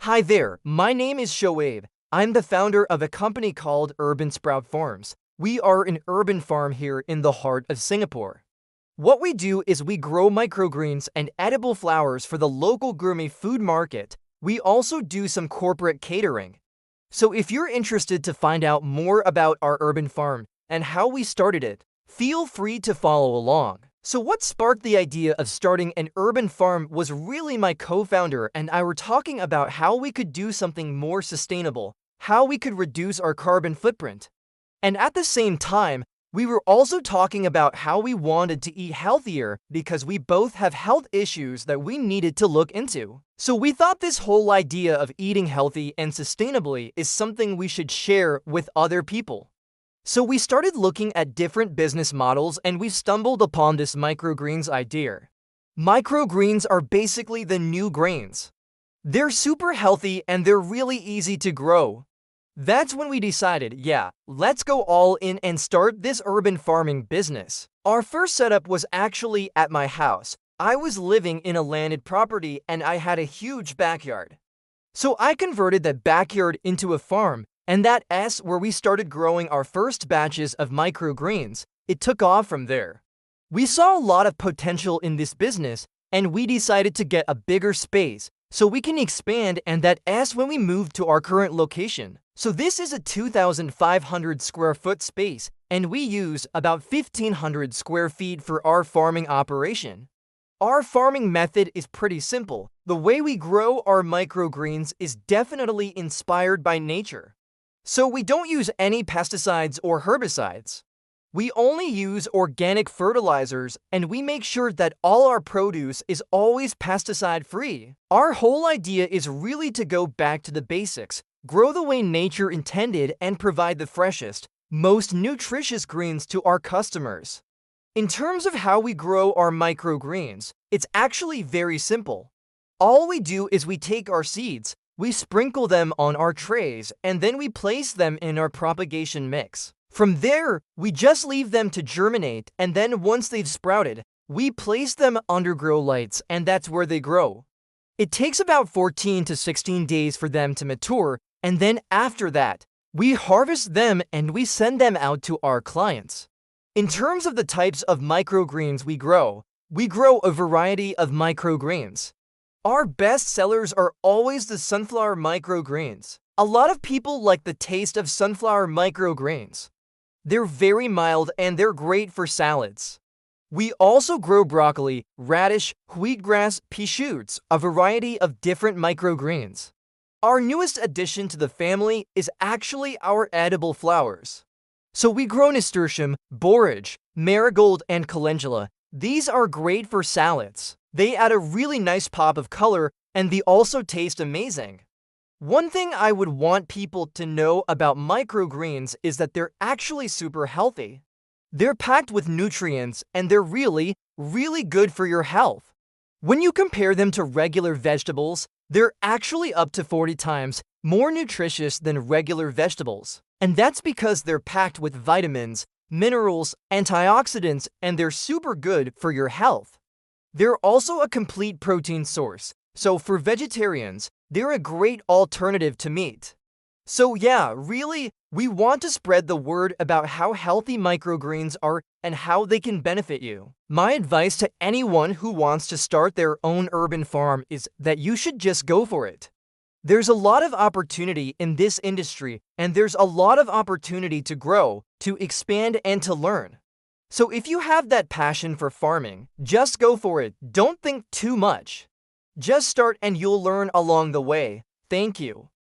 Hi there, my name is Shoaib. I'm the founder of a company called Urban Sprout Farms. We are an urban farm here in the heart of Singapore. What we do is we grow microgreens and edible flowers for the local gourmet food market. We also do some corporate catering. So if you're interested to find out more about our urban farm and how we started it, feel free to follow along. So what sparked the idea of starting an urban farm was really my co-founder and I were talking about how we could do something more sustainable, how we could reduce our carbon footprint. And at the same time, we were also talking about how we wanted to eat healthier because we both have health issues that we needed to look into. So we thought this whole idea of eating healthy and sustainably is something we should share with other people. So we started looking at different business models and we stumbled upon this microgreens idea. Microgreens are basically the new grains. They're super healthy and they're really easy to grow. That's when we decided, yeah, let's go all in and start this urban farming business. Our first setup was actually at my house. I was living in a landed property and I had a huge backyard. So I converted that backyard into a farm. And that's where we started growing our first batches of microgreens. It took off from there. We saw a lot of potential in this business, and we decided to get a bigger space so we can expand, and that's when we moved to our current location. So this is a 2,500 square foot space, and we use about 1,500 square feet for our farming operation. Our farming method is pretty simple. The way we grow our microgreens is definitely inspired by nature. So we don't use any pesticides or herbicides. We only use organic fertilizers and we make sure that all our produce is always pesticide-free. Our whole idea is really to go back to the basics, grow the way nature intended and provide the freshest, most nutritious greens to our customers. In terms of how we grow our microgreens, it's actually very simple. All we do is we take our seeds, we sprinkle them on our trays, and then we place them in our propagation mix. From there, we just leave them to germinate, and then once they've sprouted, we place them under grow lights, and that's where they grow. It takes about 14 to 16 days for them to mature, and then after that, we harvest them and we send them out to our clients. In terms of the types of microgreens we grow a variety of microgreens. Our best sellers are always the sunflower microgreens. A lot of people like the taste of sunflower microgreens. They're very mild and they're great for salads. We also grow broccoli, radish, wheatgrass, pea shoots, a variety of different microgreens. Our newest addition to the family is actually our edible flowers. So we grow nasturtium, borage, marigold, and calendula. These are great for salads. They add a really nice pop of color, and they also taste amazing. One thing I would want people to know about microgreens is that they're actually super healthy. They're packed with nutrients, and they're really, really good for your health. When you compare them to regular vegetables, they're actually up to 40 times more nutritious than regular vegetables. And that's because they're packed with vitamins, minerals, antioxidants, and they're super good for your health. They're also a complete protein source, so for vegetarians, they're a great alternative to meat. So yeah, really, we want to spread the word about how healthy microgreens are and how they can benefit you. My advice to anyone who wants to start their own urban farm is that you should just go for it. There's a lot of opportunity in this industry, and there's a lot of opportunity to grow, to expand, and to learn. So if you have that passion for farming, just go for it. Don't think too much. Just start and you'll learn along the way. Thank you.